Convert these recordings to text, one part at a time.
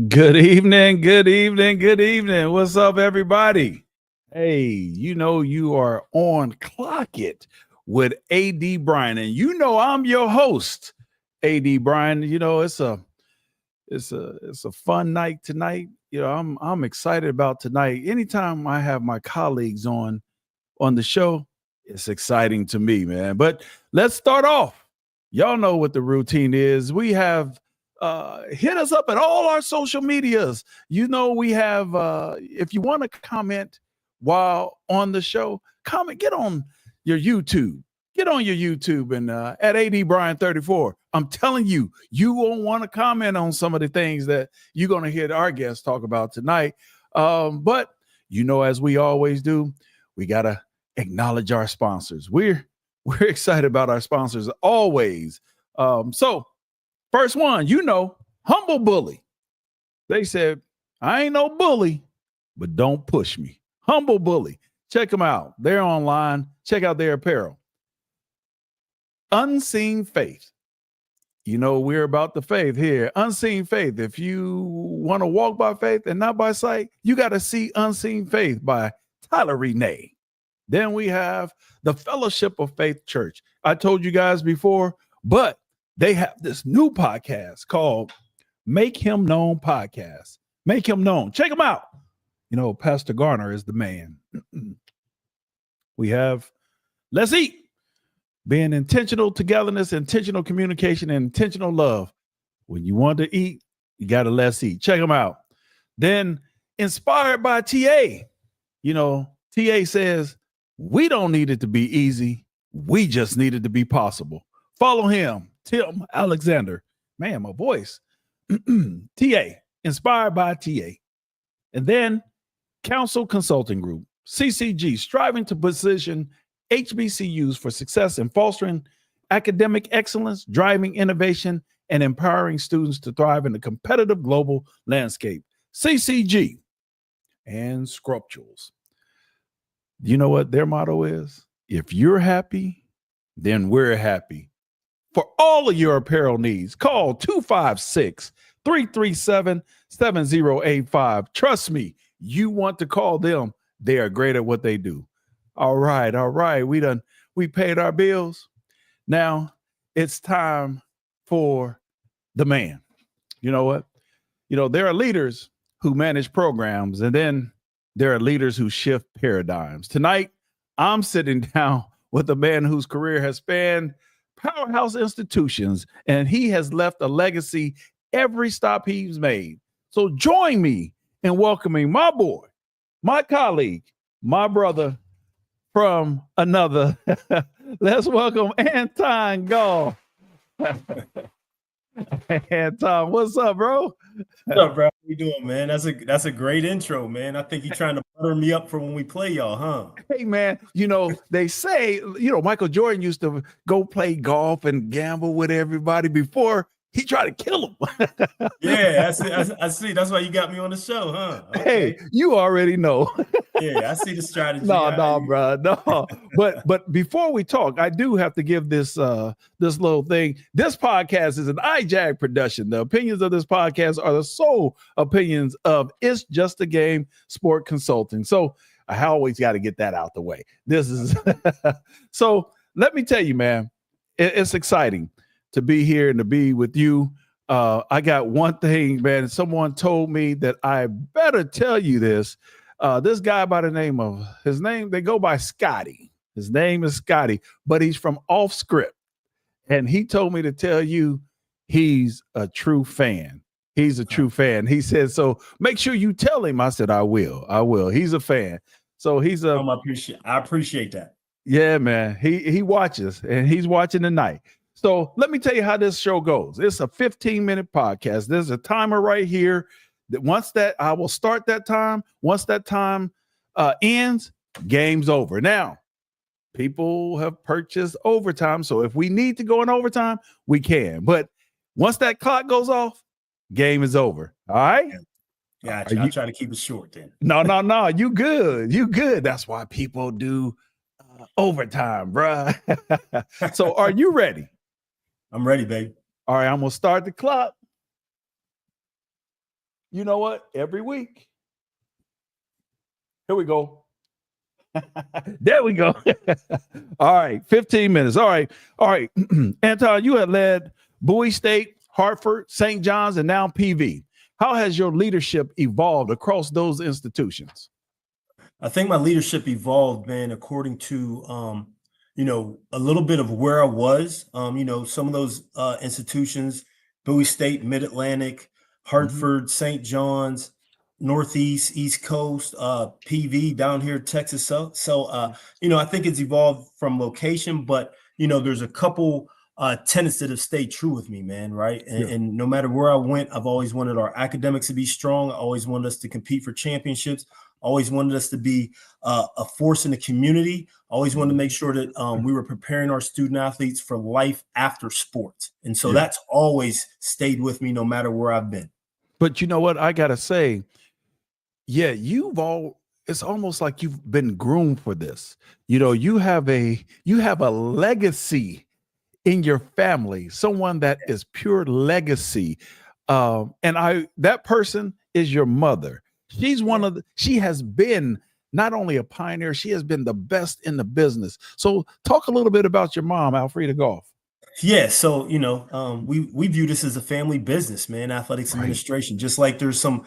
Good evening, good evening, good evening. What's up, everybody? Hey, you are on Clock It with AD Bryan, and I'm your host, AD Bryan. It's a fun night tonight. I'm excited about tonight. Anytime I have my colleagues on the show, it's exciting to me, man. But let's start off. Y'all know what the routine is. We have hit us up at all our social medias. We have if you want to comment while on the show, comment, get on your YouTube. Get on your YouTube and at AD Bryan 34. I'm telling you, you won't want to comment on some of the things that you're going to hear our guests talk about tonight. But as we always do, we gotta acknowledge our sponsors. We're excited about our sponsors always. So first one, Humble Bully. They said, I ain't no bully, but don't push me. Humble Bully. Check them out. They're online. Check out their apparel. Unseen Faith. We're about the faith here. Unseen Faith. If you want to walk by faith and not by sight, you got to see Unseen Faith by Tyler Renee. Then we have the Fellowship of Faith Church. I told you guys before, but they have this new podcast called Make Him Known Podcast. Make Him Known. Check them out. Pastor Garner is the man. We have Let's Eat. Being intentional togetherness, intentional communication, and intentional love. When you want to eat, you got to let's eat. Check them out. Then Inspired by TA. TA says, we don't need it to be easy. We just need it to be possible. Follow him, Tim Alexander. Man, my voice. TA, Inspired by TA. And then Council Consulting Group, CCG, striving to position HBCUs for success in fostering academic excellence, driving innovation, and empowering students to thrive in the competitive global landscape. CCG and Scruptuals. You know what their motto is? If you're happy, then we're happy. For all of your apparel needs, call 256-337-7085. Trust me, you want to call them. They are great at what they do. All right. We paid our bills. Now it's time for the man. You know what? There are leaders who manage programs, and then there are leaders who shift paradigms. Tonight, I'm sitting down with a man whose career has spanned powerhouse institutions, and he has left a legacy every stop he's made. So join me in welcoming my boy, my colleague, my brother from another. Let's welcome Anton Goff. Anton, what's up, bro? What's up, bro? How you doing, man? That's a great intro, man. I think you're trying to butter me up for when we play y'all, huh? Hey, man, they say, Michael Jordan used to go play golf and gamble with everybody before he tried to kill him. Yeah, I see. That's why you got me on the show, huh? Okay. Hey, you already know. Yeah, I see the strategy. No, bro, no. But before we talk, I do have to give this little thing. This podcast is an iJag production. The opinions of this podcast are the sole opinions of It's Just a Game Sport Consulting. So I always got to get that out the way. This is so. Let me tell you, man, it's exciting to be here and to be with you. I got one thing, man. Someone told me that I better tell you this. This guy by the name of they go by Scotty. His name is Scotty, but he's from Off Script. And he told me to tell you he's a true fan. He's a true fan. He said, so make sure you tell him. I said, I will. He's a fan. So he's a. I appreciate that. Yeah, man. He watches, and he's watching tonight. So let me tell you how this show goes. It's a 15-minute podcast. There's a timer right here. That I will start that time. Once that time ends, game's over. Now, people have purchased overtime, so if we need to go in overtime, we can. But once that clock goes off, game is over. All right? Yeah, I'll try to keep it short then. No. You good. That's why people do overtime, bruh. So are you ready? I'm ready, baby. All right, I'm going to start the clock. You know what? Every week. Here we go. There we go. All right, 15 minutes. All right. All right. Anton, you have led Bowie State, Hartford, St. John's, and now PV. How has your leadership evolved across those institutions? I think my leadership evolved, man, according to a little bit of where I was. Some of those institutions, Bowie State, Mid-Atlantic, Mhm. Hartford, St. John's, Northeast, East Coast, PV down here, Texas. I think it's evolved from location, but there's a couple tenets that have stayed true with me, man. Right. And, Yeah. and no matter where I went, I've always wanted our academics to be strong. I always wanted us to compete for championships. Always wanted us to be a force in the community. Always wanted to make sure that we were preparing our student athletes for life after sports. And so Yeah. that's always stayed with me no matter where I've been. But you know what? I got to say, yeah, it's almost like you've been groomed for this. You have a legacy in your family, someone that is pure legacy. And that person is your mother. Yeah. She has been not only a pioneer, she has been the best in the business. So talk a little bit about your mom, Alfreda Goff. Yeah, so we view this as a family business, man. Athletics Right. administration, just like there's some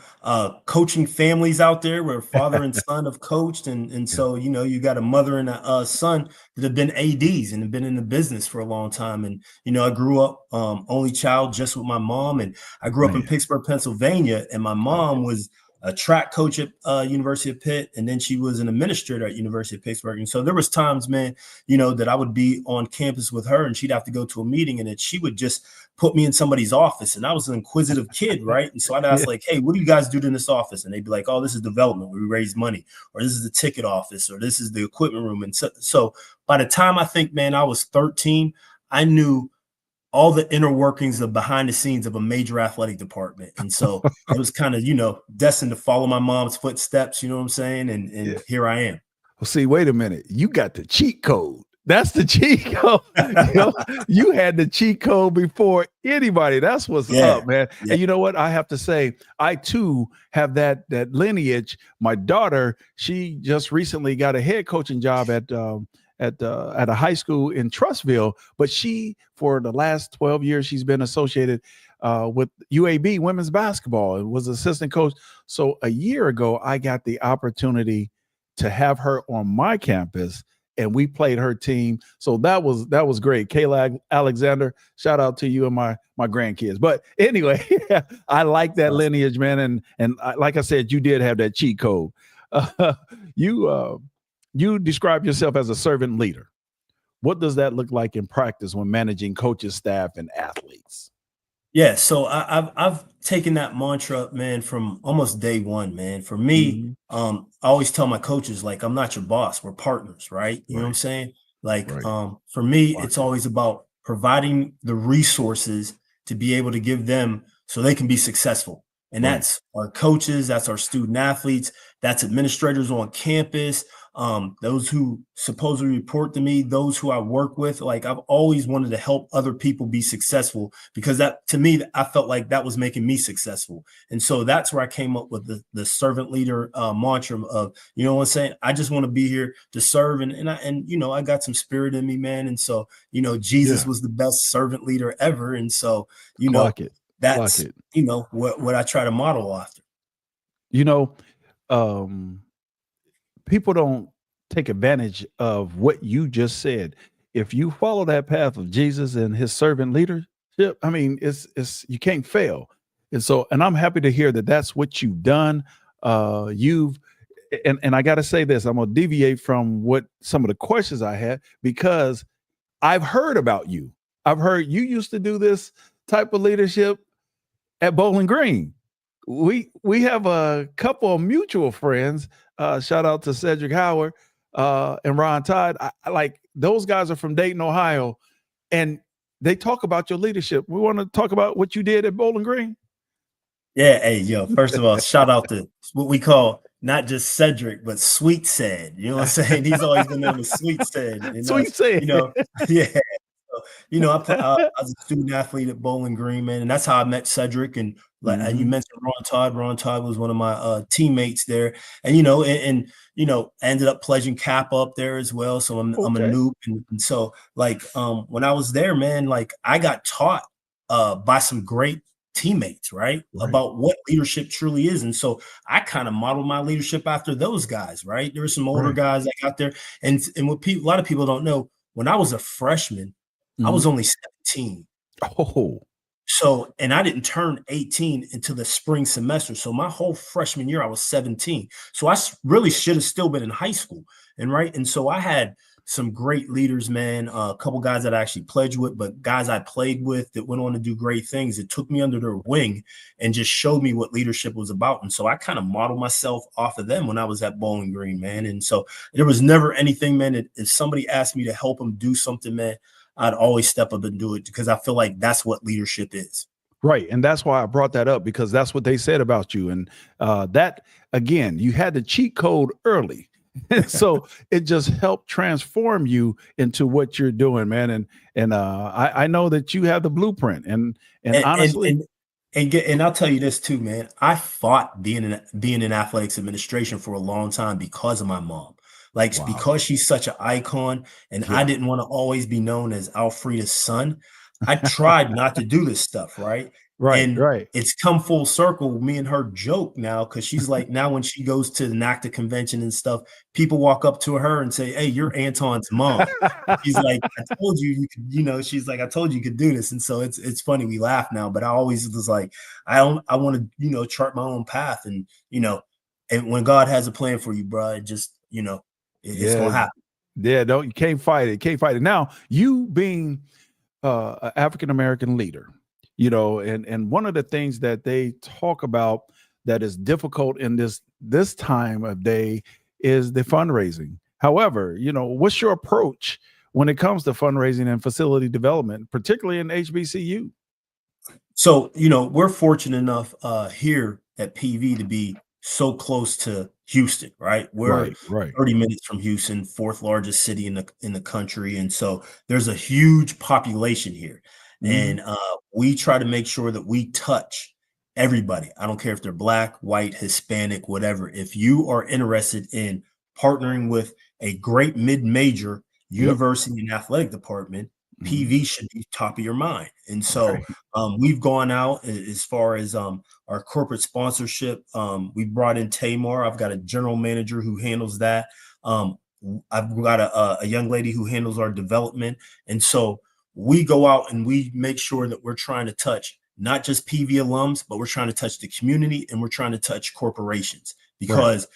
coaching families out there where father and son have coached, and Yeah. so you got a mother and a son that have been ads and have been in the business for a long time. And I grew up only child, just with my mom, and I grew up in Man. Pittsburgh, Pennsylvania, and my Okay. mom was a track coach at University of Pitt, and then she was an administrator at University of Pittsburgh. And so there was times, man, that I would be on campus with her and she'd have to go to a meeting, and then she would just put me in somebody's office. And I was an inquisitive kid, right? And so I'd ask, Yeah. like, hey, what do you guys do in this office? And they'd be like, oh, this is development, we raise money, or this is the ticket office, or this is the equipment room. And so by the time I think, man, I was 13, I knew all the inner workings of behind the scenes of a major athletic department. And so it was kind of, destined to follow my mom's footsteps, you know what I'm saying? And Yeah. here I am. Well, see, wait a minute. You got the cheat code. That's the cheat code. You had the cheat code before anybody. That's what's Yeah. up, man. Yeah. And you know what? I have to say, I too have that lineage. My daughter, she just recently got a head coaching job at a high school in Trustville, but for the last 12 years, she's been associated with UAB women's basketball and was assistant coach. So a year ago, I got the opportunity to have her on my campus, and we played her team. So that was great. Kayla Alexander, shout out to you and my grandkids. But anyway, I like that lineage, man. And like I said, you did have that cheat code. Uh, you describe yourself as a servant leader. What does that look like in practice when managing coaches, staff, and athletes? Yeah, so I've taken that mantra, man, from almost day one, man. For me, Mhm. I always tell my coaches, like, I'm not your boss, we're partners, right? You know what I'm Right, saying? Like, right. for me, Watch it's it. always about providing the resources to be able to give them so they can be successful. And Right. that's our coaches, that's our student athletes, that's administrators on campus, those who supposedly report to me, those who I work with. Like, I've always wanted to help other people be successful, because that, to me, I felt like that was making me successful. And so that's where I came up with the servant leader mantra of, you know what I'm saying? I just want to be here to serve. I got some spirit in me, man. And so, Jesus Yeah. was the best servant leader ever. And so, Clock it. Clock that's, it. what I try to model after. You know, um, people don't take advantage of what you just said. If you follow that path of Jesus and his servant leadership, I mean, it's you can't fail. And I'm happy to hear that that's what you've done. You've and I got to say this, I'm going to deviate from what some of the questions I had, because I've heard about you. I've heard you used to do this type of leadership at Bowling Green. We have a couple of mutual friends. Shout out to Cedric Howard and Ron Todd. I like those guys are from Dayton, Ohio, and they talk about your leadership. We want to talk about what you did at Bowling Green. Yeah, hey, yo, first of all, shout out to what we call not just Cedric, but Sweet Said. You know what I'm saying? He's always been known as Sweet Said. And Sweet say yeah. I was a student athlete at Bowling Green, man, and that's how I met Cedric. And like and you Mhm. mentioned Ron Todd. Ron Todd was one of my teammates there, and ended up pledging Cap up there as well. So I'm a Okay. noob, and so like when I was there, man, like I got taught by some great teammates, right, Right. about what leadership truly is. And so I kind of modeled my leadership after those guys, right? There were some older Right. guys that got there, and what a lot of people don't know, when I was a freshman, I Mhm. was only 17. Oh, So, and I didn't turn 18 until the spring semester. So my whole freshman year, I was 17. So really should have still been in high school. And right. And so I had some great leaders, man. A couple guys that I actually pledged with, but guys I played with that went on to do great things. It took me under their wing and just showed me what leadership was about. And so I kind of modeled myself off of them when I was at Bowling Green, man. And so there was never anything, man, that if somebody asked me to help them do something, man, I'd always step up and do it because I feel like that's what leadership is. right. And that's why I brought that up because that's what they said about you. And that again, you had the cheat code early. So it just helped transform you into what you're doing, man. And I know that you have the blueprint. And And and honestly, and and I'll tell you this too, man. I fought being in athletics administration for a long time because of my mom. Like wow. because she's such an icon, and I Yeah. didn't want to always be known as Alfreda's son. I tried not to do this stuff, right? Right. And Right. it's come full circle. Me and her joke now because she's like now when she goes to the NACTA convention and stuff, people walk up to her and say, "Hey, you're Anton's mom." She's like, "I told you you could," she's like, "I told you you could do this." And so it's funny, we laugh now, but I always was like, I want to, chart my own path. And when God has a plan for you, bro, it just, it's Yeah. gonna happen. Yeah. Don't you can't fight it. Can't fight it. Now, you being an African American leader, and one of the things that they talk about that is difficult in this time of day is the fundraising. However, what's your approach when it comes to fundraising and facility development, particularly in HBCU? So, we're fortunate enough here at PV to be so close to Houston, right? We're Right, right. 30 minutes from Houston, fourth largest city in the country. And so there's a huge population here. Mhm. And we try to make sure that we touch everybody. I don't care if they're black, white, Hispanic, whatever. If you are interested in partnering with a great mid-major Yep. university and athletic department, Mhm. PV should be top of your mind. And so Right, we've gone out as far as our corporate sponsorship. We brought in Tamar. I've got a general manager who handles that. Um, I've got a young lady who handles our development. And so we go out and we make sure that we're trying to touch not just PV alums, but we're trying to touch the community and we're trying to touch corporations right, because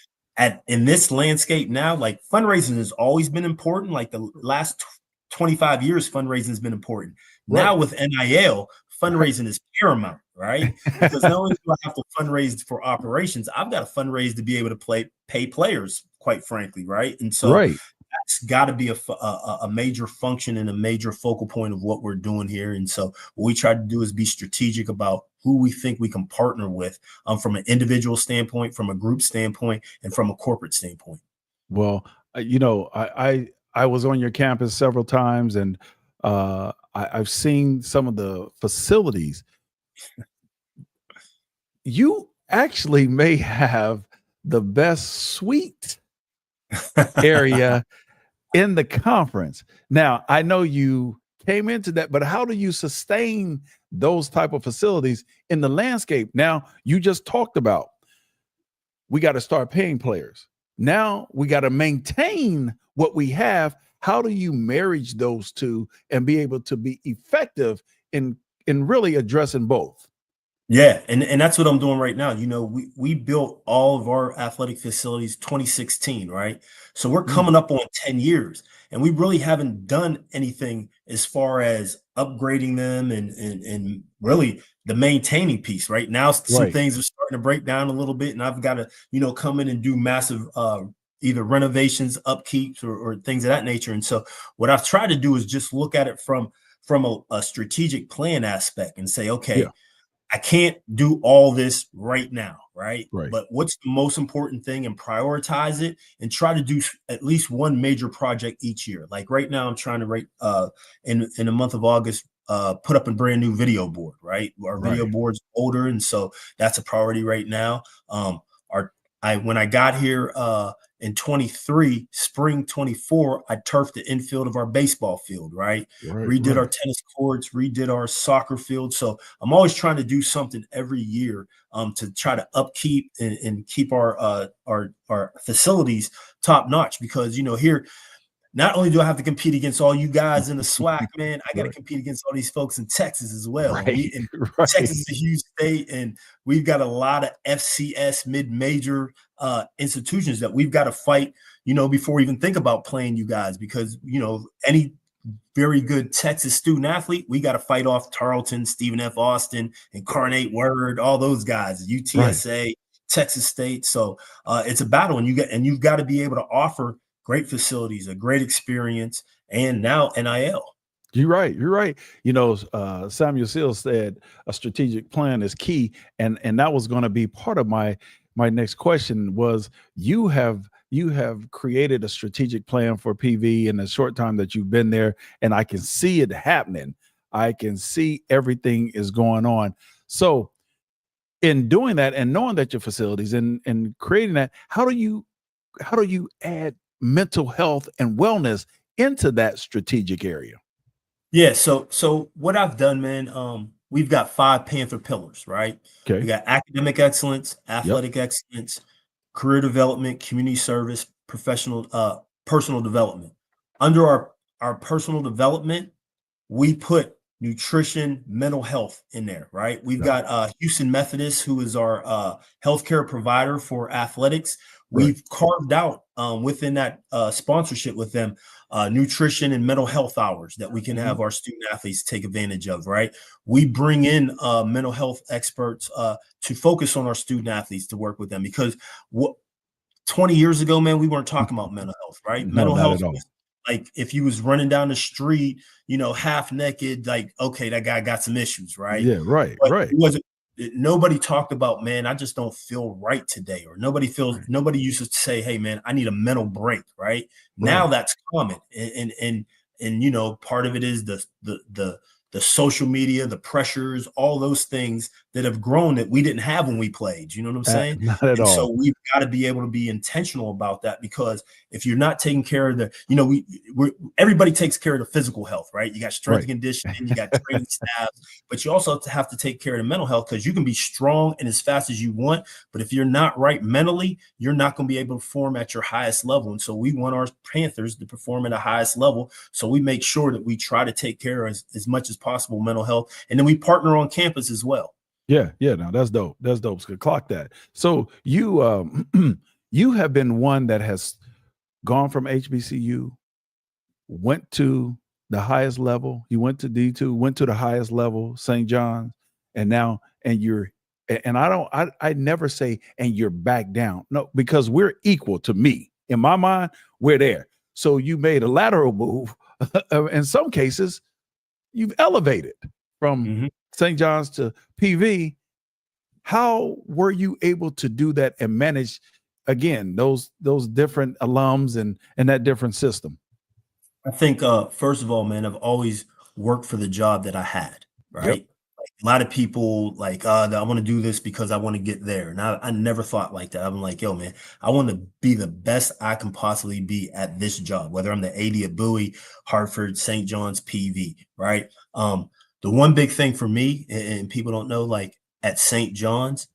in this landscape now, like fundraising has always been important. Like the last 25 years, fundraising has been important. right, Now with NIL, right, fundraising is paramount, right? Because not only do I have to fundraise for operations, I've got to fundraise to be able to pay players, quite frankly, right? And so right. that's got to be a major function and a major focal point of what we're doing here. And so what we try to do is be strategic about who we think we can partner with from an individual standpoint, from a group standpoint, and from a corporate standpoint. Well, I was on your campus several times, and I've seen some of the facilities. You actually may have the best suite area in the conference. Now, I know you came into that, but how do you sustain those type of facilities in the landscape? Now, you just talked about we got to start paying players. Now we got to maintain what we have. How do you marriage those two and be able to be effective in really addressing both? Yeah, and that's what I'm doing right now. We built all of our athletic facilities 2016, right? So we're Mm, coming up on 10 years, and we really haven't done anything as far as upgrading them and really the maintaining piece. Right now, some right, things are starting to break down a little bit, and I've got to come in and do massive either renovations, upkeeps, or things of that nature. And so what I've tried to do is just look at it from a strategic plan aspect and say, yeah, okay, I can't do all this right now, right? Right. But what's the most important thing, and prioritize it and try to do at least one major project each year. Like right now, I'm trying to write in the month of August, put up a brand new video board, right? Our video Right. board's older, and so that's a priority right now. Our when I got here in 23, spring 24, I turfed the infield of our baseball field, right? Right. Redid our Right. tennis courts, redid our soccer field. So I'm always trying to do something every year to try to upkeep and keep our facilities top notch. Because here, not only do I have to compete against all you guys in the SWAC, man, I got to Right. compete against all these folks in Texas as well. Right. And Right. Texas is a huge state, and we've got a lot of FCS mid-major institutions that we've got to fight, before we even think about playing you guys, because, any very good Texas student athlete, we got to fight off Tarleton, Stephen F. Austin, Incarnate Word, all those guys, Right. UTSA, Texas State. So it's a battle, and you've got to be able to offer great facilities, a great experience, and now NIL. You're right. You're right. Samuel Seals said a strategic plan is key, and that was going to be part of my next question. Was you have created a strategic plan for PV in the short time that you've been there, and I can see it happening. I can see everything is going on. So, in doing that and knowing that your facilities and creating that, how do you add mental health and wellness into that strategic area? Yeah, so what I've done, man, we've got 5 Panther pillars, right? We Okay. got academic excellence, Yep. athletic excellence, career development, community service, personal development. Under our personal development, we put nutrition, mental health in there, right? We've Got it. got Houston Methodist, who is our healthcare provider for athletics. Right. We've carved out within that sponsorship with them nutrition and mental health hours that we can have Mhm. our student athletes take advantage of, right? We bring in mental health experts to focus on our student athletes to work with them, because what 20 years ago, man, we weren't talking about mental health, right? No, Mental not health at all. was like if you was running down the street, half naked, like, okay, that guy got some issues, right? Yeah, right, But right, it wasn't, nobody talked about, man, I just don't feel right today. Or right, nobody used to say, hey, man, I need a mental break, right? Now right. that's common. And part of it is the social media, the pressures, all those things that have grown that we didn't have when we played. You know what I'm saying? Not at And so all. we've got to be able to be intentional about that, because if you're not taking care of everybody takes care of the physical health, right? You got strength Right. and conditioning, you got training staff, but you also have to take care of the mental health, because you can be strong and as fast as you want, but if you're not right mentally, you're not going to be able to perform at your highest level. And so we want our Panthers to perform at the highest level. So we make sure that we try to take care of as much as possible mental health. And then we partner on campus as well. Yeah, yeah. No, that's dope. That's dope. So clock that. So you you have been one that has gone from HBCU, went to the highest level. You went to D2, went to the highest level, St. John's, and now and I never say and you're back down. No, because we're equal to me. In my mind, we're there. So you made a lateral move. In some cases, you've elevated from Mhm. St. John's to PV. How were you able to do that and manage again those different alums and that different system? I think first of all, man, I've always worked for the job that I had, Yep. right? Like a lot of people like, I want to do this because I want to get there. And I never thought like that. I'm like, yo, man, I want to be the best I can possibly be at this job, whether I'm the AD at Bowie, Hartford, St. John's, PV, right? The one big thing for me, and people don't know, like at St. John's,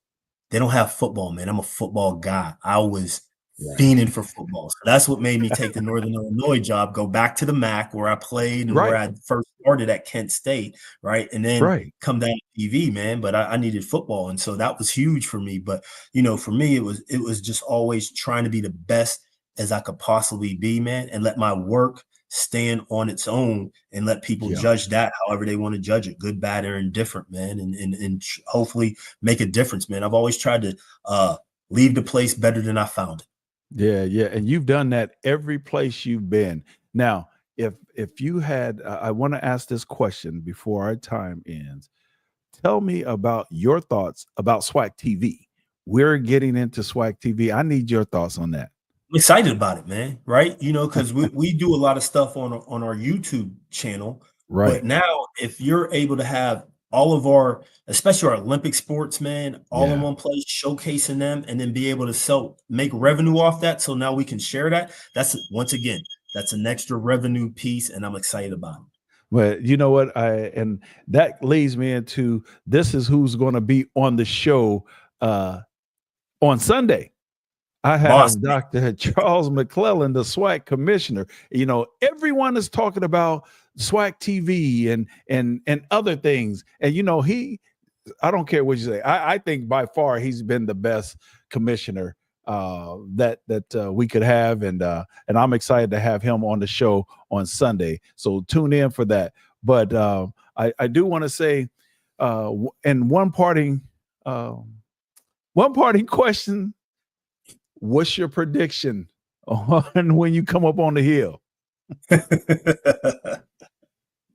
they don't have football, man. I'm a football guy. I was Right. fiending for football. So that's what made me take the Northern Illinois job, go back to the MAC where I played and where Right. I first started at Kent State, right? And then Right. come down to TV, man. But I needed football. And so that was huge for me. But for me, it was just always trying to be the best as I could possibly be, man, and let my work stand on its own and let people Yeah. judge that however they want to judge it, good, bad, or indifferent, man. And hopefully make a difference, man. I've always tried to leave the place better than I found it. Yeah, yeah, and you've done that every place you've been. Now, if you had, I want to ask this question before our time ends. tell me about your thoughts about SWAC TV. We're getting into SWAC TV. I need your thoughts on that. I'm excited about it, man. Right? Because we do a lot of stuff on our YouTube channel. Right. But now, if you're able to have all of our, especially our Olympic sports, man, all in Yeah. one place, showcasing them, and then be able to make revenue off that. So now we can share that. That's an extra revenue piece, and I'm excited about it. But you know what? And that leads me into this is who's going to be on the show on Sunday. I Boss, have Dr. Charles McClellan, the SWAC commissioner. You know, everyone is talking about SWAC TV and other things. And you know, I don't care what you say. I think by far he's been the best commissioner that we could have, and I'm excited to have him on the show on Sunday. So tune in for that. But I do want to say, and one parting question. What's your prediction on when you come up on the hill?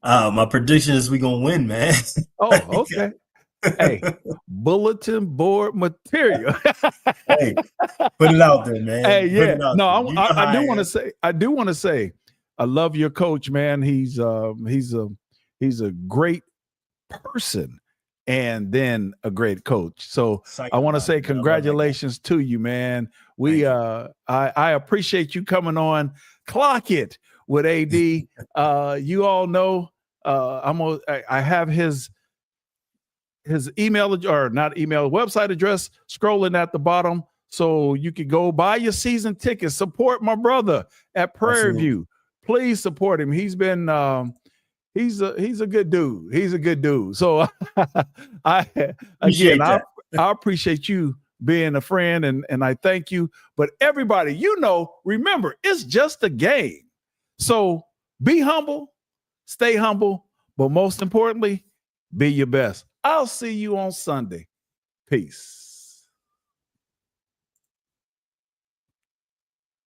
My prediction is we're gonna win, man. Oh, okay. Hey, bulletin board material. Hey, put it out there, man. Hey, yeah. No, I do want to say, I love your coach, man. He's a great person and then a great coach. So I want to say congratulations to you, man. I appreciate you coming on. Clock It with AD. You all know I have his email or not email, website address scrolling at the bottom. So you could go buy your season tickets, support my brother at Prairie View. Please support him. He's been he's a good dude. He's a good dude. So I appreciate you being a friend and I thank you. But everybody, remember, it's just a game. So be humble, stay humble, but most importantly, be your best. I'll see you on Sunday. Peace.